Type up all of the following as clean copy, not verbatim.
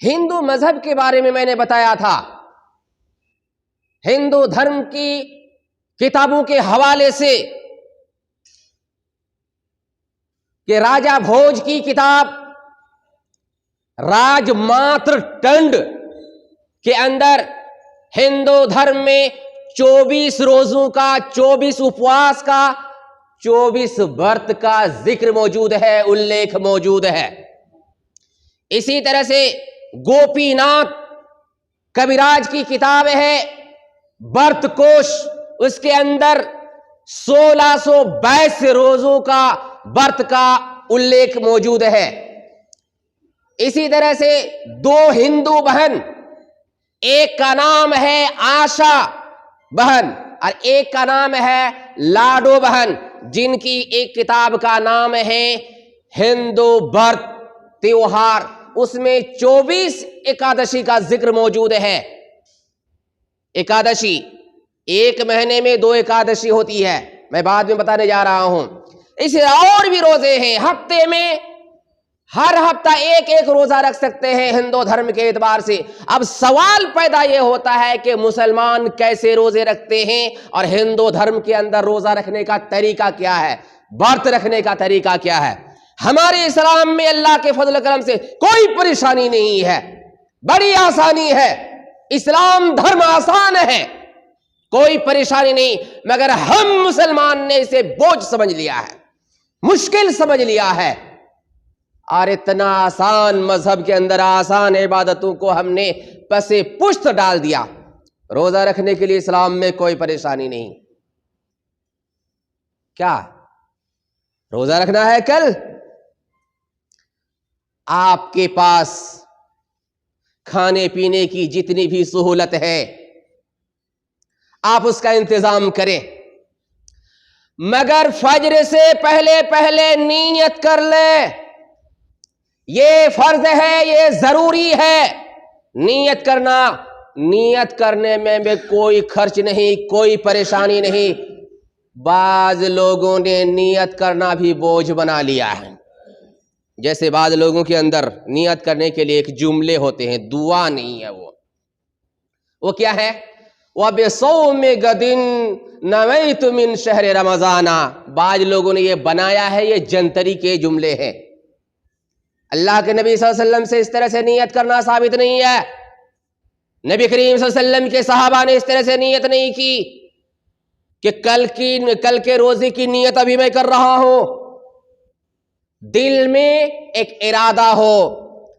ہندو مذہب کے بارے میں نے بتایا تھا، ہندو دھرم کی کتابوں کے حوالے سے، کہ راجا بھوج کی کتاب راج ماتر ٹنڈ کے اندر ہندو دھرم میں 24 روزوں کا، 24 اپواس کا، 24 ورت کا ذکر موجود ہے، الیکھ موجود ہے۔ اسی طرح سے گوپی ناتھ کبیراج کی کتاب ہے برت کوش، اس کے اندر 1622 روزوں کا برت کا الیکھ موجود ہے۔ اسی طرح سے 2 ہندو بہن، ایک کا نام ہے آشا بہن اور ایک کا نام ہے لاڈو بہن، جن کی ایک کتاب کا نام ہے ہندو برت تیوہار، اس میں 24 اکادشی کا ذکر موجود ہے۔ اکادشی، ایک مہینے میں 2 اکادشی ہوتی ہے، میں بعد میں بتانے جا رہا ہوں۔ اسے اور بھی روزے ہیں، ہفتے میں ہر ہفتہ ایک روزہ رکھ سکتے ہیں ہندو دھرم کے اعتبار سے۔ اب سوال پیدا یہ ہوتا ہے کہ مسلمان کیسے روزے رکھتے ہیں اور ہندو دھرم کے اندر روزہ رکھنے کا طریقہ کیا ہے، برت رکھنے کا طریقہ کیا ہے؟ ہمارے اسلام میں اللہ کے فضل و کرم سے کوئی پریشانی نہیں ہے، بڑی آسانی ہے، اسلام دھرم آسان ہے، کوئی پریشانی نہیں، مگر ہم مسلمان نے اسے بوجھ سمجھ لیا ہے، مشکل سمجھ لیا ہے، اور اتنا آسان مذہب کے اندر آسان عبادتوں کو ہم نے پس پشت ڈال دیا۔ روزہ رکھنے کے لیے اسلام میں کوئی پریشانی نہیں۔ کیا روزہ رکھنا ہے کل؟ آپ کے پاس کھانے پینے کی جتنی بھی سہولت ہے آپ اس کا انتظام کریں، مگر فجر سے پہلے نیت کر لیں، یہ فرض ہے، یہ ضروری ہے نیت کرنا۔ نیت کرنے میں بھی کوئی خرچ نہیں، کوئی پریشانی نہیں۔ بعض لوگوں نے نیت کرنا بھی بوجھ بنا لیا ہے، جیسے بعض لوگوں کے اندر نیت کرنے کے لیے ایک جملے ہوتے ہیں، دعا نہیں ہے، وہ کیا ہے؟ وَبِصَوْمِ غَدٍ نَوَيْتُ مِنْ شَهْرِ رَمَضَانَ۔ بعض لوگوں نے یہ بنایا ہے، یہ جنتری کے جملے ہیں۔ اللہ کے نبی صلی اللہ علیہ وسلم سے اس طرح سے نیت کرنا ثابت نہیں ہے، نبی کریم صلی اللہ علیہ وسلم کے صحابہ نے اس طرح سے نیت نہیں کی کہ کل کے روزے کی نیت ابھی میں کر رہا ہوں۔ دل میں ایک ارادہ ہو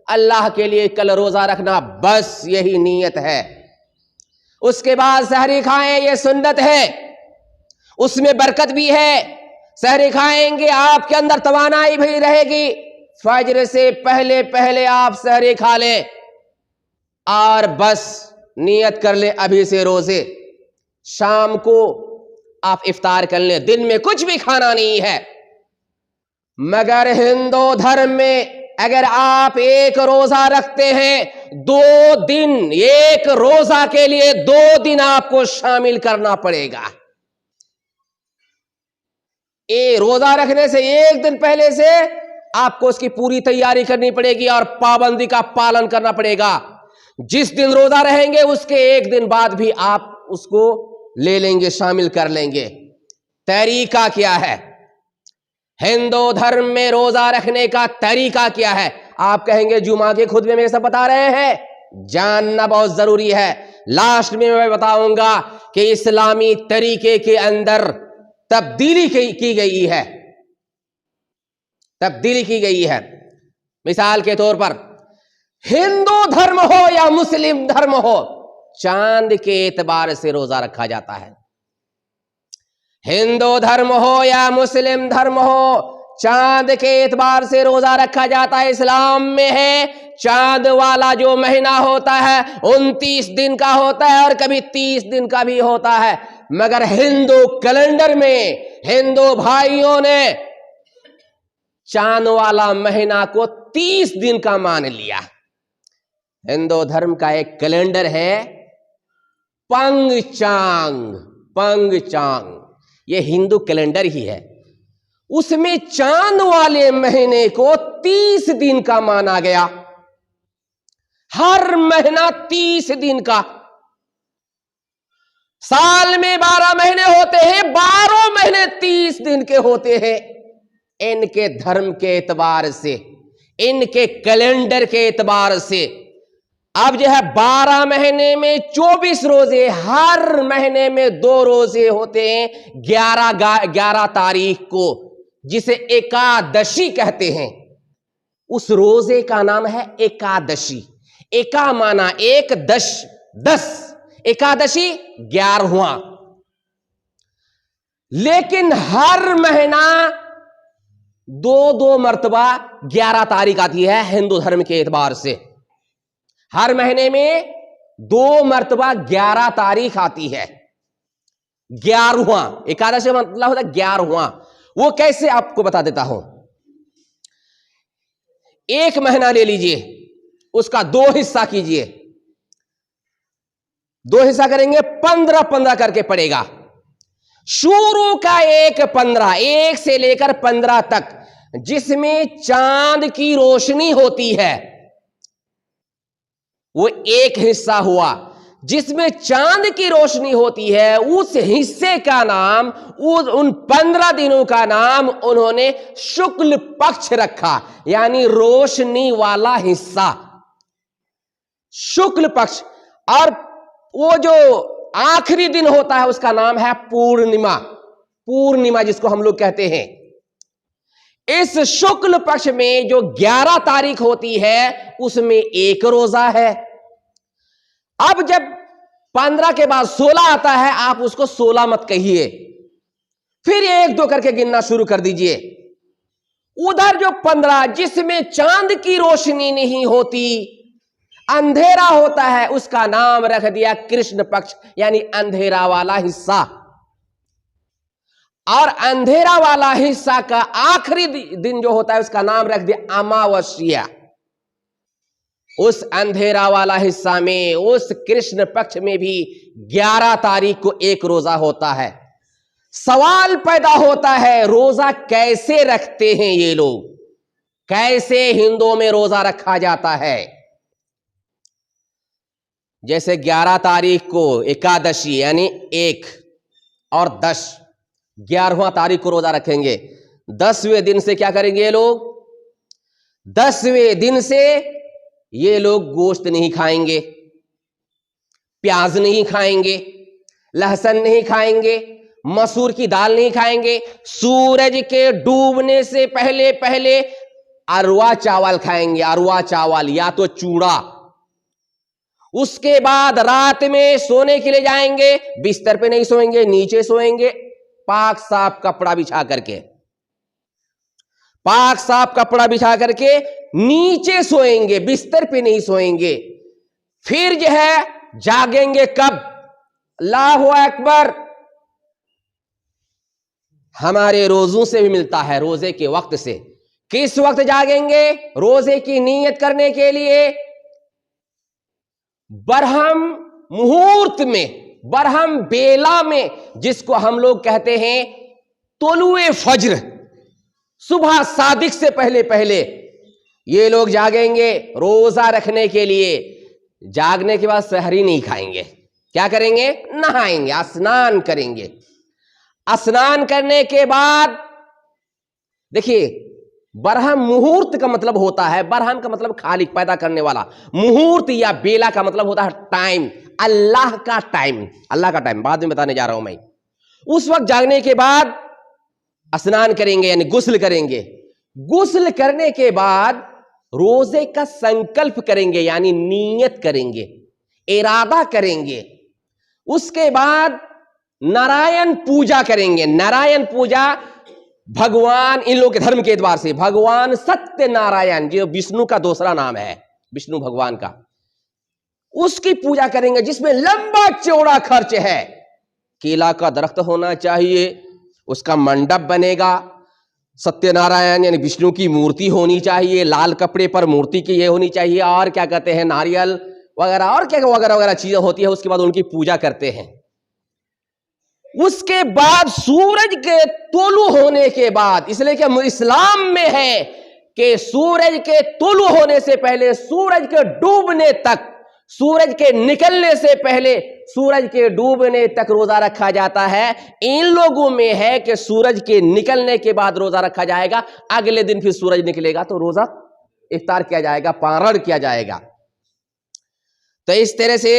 اللہ کے لیے کل روزہ رکھنا، بس یہی نیت ہے۔ اس کے بعد سحری کھائیں، یہ سنت ہے، اس میں برکت بھی ہے۔ سحری کھائیں گے آپ کے اندر توانائی بھی رہے گی، فجر سے پہلے آپ سحری کھا لیں اور بس نیت کر لیں ابھی سے روزے۔ شام کو آپ افطار کر لیں، دن میں کچھ بھی کھانا نہیں ہے۔ مگر ہندو دھرم میں اگر آپ ایک روزہ رکھتے ہیں، 2 دن، ایک روزہ کے لیے 2 دن آپ کو شامل کرنا پڑے گا۔ روزہ رکھنے سے 1 دن پہلے سے آپ کو اس کی پوری تیاری کرنی پڑے گی اور پابندی کا پالن کرنا پڑے گا۔ جس دن روزہ رہیں گے اس کے 1 دن بعد بھی آپ اس کو لے لیں گے، شامل کر لیں گے۔ طریقہ کیا ہے ہندو دھرم میں روزہ رکھنے کا؟ طریقہ کیا ہے؟ آپ کہیں گے جمعہ کے خطبے میں یہ سب بتا رہے ہیں، جاننا بہت ضروری ہے۔ لاسٹ میں بتاؤں گا کہ اسلامی طریقے کے اندر تبدیلی کی گئی ہے، تبدیلی کی گئی ہے۔ مثال کے طور پر ہندو دھرم ہو یا مسلم دھرم ہو، چاند کے اعتبار سے روزہ رکھا جاتا ہے۔ ہندو دھرم ہو یا مسلم دھرم ہو، چاند کے اعتبار سے روزہ رکھا جاتا ہے۔ اسلام میں ہے چاند والا جو مہینہ ہوتا ہے 29 دن کا ہوتا ہے اور کبھی 30 دن کا بھی ہوتا ہے، مگر ہندو کیلنڈر میں ہندو بھائیوں نے چاند والا مہینہ کو 30 دن کا مان لیا۔ ہندو دھرم کا ایک کیلنڈر ہے پنگ چانگ، یہ ہندو کیلنڈر ہی ہے، اس میں چاند والے مہینے کو 30 دن کا مانا گیا۔ ہر مہینہ 30 دن کا. سال میں 12 مہینے ہوتے ہیں, 12 مہینے 30 دن کے ہوتے ہیں. ان کے دھرم کے اعتبار سے, ان کے کیلنڈر کے اعتبار سے اب جو ہے 12 مہینے میں 24 روزے, ہر مہینے میں 2 روزے ہوتے ہیں 11 تاریخ کو, جسے ایکادشی کہتے ہیں. اس روزے کا نام ہے ایکادشی. ایکا مانا ایک, 10, ایکادشی 11واں. لیکن ہر مہینہ 2 مرتبہ 11 تاریخ آتی ہے ہندو دھرم کے اعتبار سے. ہر مہینے میں 2 مرتبہ 11 تاریخ آتی ہے. 11واں ایکادشی مطلب ہوتا ہے 11واں. وہ کیسے آپ کو بتا دیتا ہوں. ایک مہینہ لے لیجئے, اس کا 2 حصہ کیجئے. 2 حصہ کریں گے 15 کر کے پڑے گا. شروع کا 1 سے لے کر 15 تک جس میں چاند کی روشنی ہوتی ہے وہ ایک حصہ ہوا. جس میں چاند کی روشنی ہوتی ہے اس حصے کا نام, ان 15 دنوں کا نام انہوں نے شکل پکش رکھا, یعنی روشنی والا حصہ, شکل پکش. اور وہ جو آخری دن ہوتا ہے اس کا نام ہے پورنیما. پورنیما جس کو ہم لوگ کہتے ہیں. اس شکل پکش میں جو 11 تاریخ ہوتی ہے اس میں 1 روزہ ہے. اب جب 15 کے بعد 16 آتا ہے, آپ اس کو 16 مت کہیے, پھر 1-2 کر کے گننا شروع کر دیجئے. ادھر جو 15 جس میں چاند کی روشنی نہیں ہوتی, اندھیرا ہوتا ہے, اس کا نام رکھ دیا کرشن پکش, یعنی اندھیرا والا حصہ. اور اندھیرا والا حصہ کا آخری دن جو ہوتا ہے اس کا نام رکھ دیا اماوسیا. اس اندھیرا والا حصہ میں, اس کرشن پکش میں بھی 11 تاریخ کو 1 روزہ ہوتا ہے. سوال پیدا ہوتا ہے روزہ کیسے رکھتے ہیں یہ لوگ, کیسے ہندوؤں میں روزہ رکھا جاتا ہے. جیسے 11 تاریخ کو ایکادشی یعنی 1 اور 10, 11واں تاریخ کو روزہ رکھیں گے. 10ویں دن سے کیا کریں گے یہ لوگ, 10ویں دن سے یہ لوگ گوشت نہیں کھائیں گے, پیاز نہیں کھائیں گے, لہسن نہیں کھائیں گے, مسور کی دال نہیں کھائیں گے. سورج کے ڈوبنے سے پہلے اروا چاول کھائیں گے, اروا چاول یا تو چوڑا. اس کے بعد رات میں سونے کے لیے جائیں گے, بستر پہ نہیں سوئیں گے, نیچے سوئیں گے, پاک صاف کپڑا بچھا کر کے, پاک صاف کپڑا بچھا کر کے نیچے سوئیں گے, بستر پہ نہیں سوئیں گے. پھر جو ہے جاگیں گے کب, اللہ اکبر, ہمارے روزوں سے بھی ملتا ہے, روزے کے وقت سے. کس وقت جاگیں گے, روزے کی نیت کرنے کے لیے برہم مہورت میں, برہم بیلا میں, جس کو ہم لوگ کہتے ہیں طلوع فجر, صبح صادق سے پہلے یہ لوگ جاگیں گے روزہ رکھنے کے لیے. جاگنے کے بعد سحری نہیں کھائیں گے. کیا کریں گے, نہائیں گے, اسنان کریں گے. اسنان کرنے کے بعد دیکھیے, برہم مہورت کا مطلب ہوتا ہے, برہم کا مطلب خالق پیدا کرنے والا, مہورت یا بیلا کا مطلب ہوتا ہے ٹائم, اللہ کا ٹائم, اللہ کا ٹائم بعد میں بتانے جا رہا ہوں میں. اس وقت جاگنے کے بعد اسنان کریں گے, یعنی غسل کریں گے. غسل کرنے کے بعد روزے کا سنکلپ کریں گے, یعنی نیت کریں گے, ارادہ کریں گے. اس کے بعد نارائن پوجا کریں گے. نارائن پوجا بھگوان, ان لوگوں کے دھرم کے اعتبار سے بھگوان ستیہ نارائن جو وشنو کا دوسرا نام ہے, وشنو بھگوان کا, اس کی پوجا کریں گے, جس میں لمبا چوڑا خرچ ہے. کیلا کا درخت ہونا چاہیے, اس کا منڈپ بنے گا, ستیہ نارائن یعنی وشنو کی مورتی ہونی چاہیے, لال کپڑے پر مورتی کی یہ ہونی چاہیے, اور کیا کہتے ہیں ناریل وغیرہ اور کیا وغیرہ چیزیں ہوتی ہیں. اس کے بعد ان کی پوجا کرتے ہیں. اس کے بعد سورج کے طلوع ہونے کے بعد, اس لیے کہ اسلام میں ہے کہ سورج کے طلوع ہونے سے پہلے سورج کے ڈوبنے تک، سورج کے نکلنے سے پہلے سورج کے ڈوبنے تک روزہ رکھا جاتا ہے۔ ان لوگوں میں ہے کہ سورج کے نکلنے کے بعد روزہ رکھا جائے گا، اگلے دن پھر سورج نکلے گا تو روزہ افطار کیا جائے گا، پارڑ کیا جائے گا۔ تو اس طرح سے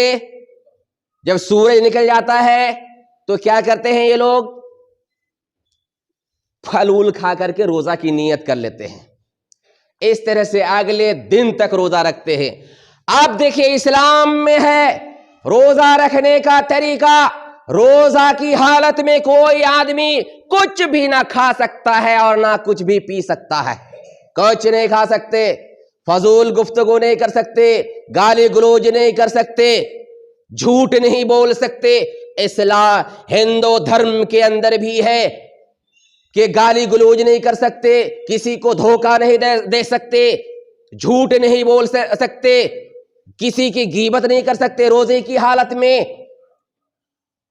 جب سورج نکل جاتا ہے تو کیا کرتے ہیں یہ لوگ؟ پھل وول کھا کر کے روزہ کی نیت کر لیتے ہیں، اس طرح سے اگلے دن تک روزہ رکھتے ہیں۔ اب دیکھیے اسلام میں ہے روزہ رکھنے کا طریقہ، روزہ کی حالت میں کوئی آدمی کچھ بھی نہ کھا سکتا ہے اور نہ کچھ بھی پی سکتا ہے، کچھ نہیں کھا سکتے، فضول گفتگو نہیں کر سکتے، گالی گلوچ نہیں کر سکتے، جھوٹ نہیں بول سکتے۔ اسلام ہندو دھرم کے اندر بھی ہے کہ گالی گلوچ نہیں کر سکتے، کسی کو دھوکہ نہیں دے سکتے، جھوٹ نہیں بول سکتے، کسی کی غیبت نہیں کر سکتے روزے کی حالت میں۔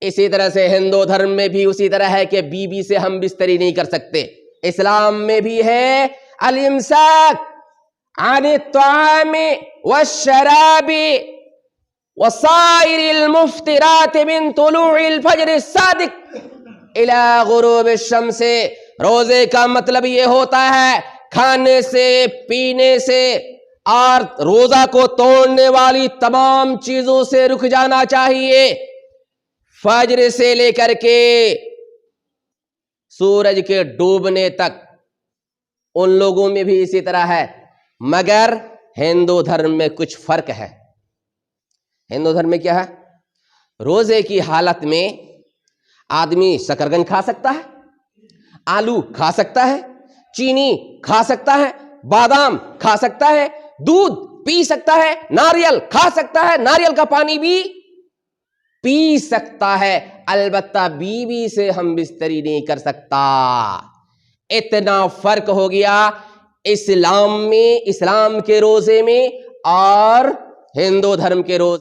اسی طرح سے ہندو دھرم میں بھی اسی طرح ہے کہ بیوی سے ہم بستری نہیں کر سکتے۔ اسلام میں بھی ہے الامساک عن الطعام والشراب وسائر المفطرات من طلوع الفجر الصادق الى غروب الشمس۔ روزے کا مطلب یہ ہوتا ہے کھانے سے، پینے سے اور روزہ کو توڑنے والی تمام چیزوں سے رک جانا چاہیے، فجر سے لے کر کے سورج کے ڈوبنے تک۔ ان لوگوں میں بھی اسی طرح ہے، مگر ہندو دھرم میں کچھ فرق ہے۔ ہندو دھرم میں کیا ہے؟ روزے کی حالت میں آدمی شکرگند کھا سکتا ہے، آلو کھا سکتا ہے، چینی کھا سکتا ہے، بادام کھا سکتا ہے، دودھ پی سکتا ہے، ناریل کھا سکتا ہے، ناریل کا پانی بھی پی سکتا ہے، البتہ بیوی سے ہم بستری نہیں کر سکتا۔ اتنا فرق ہو گیا اسلام میں، اسلام کے روزے میں اور ہندو دھرم کے روزے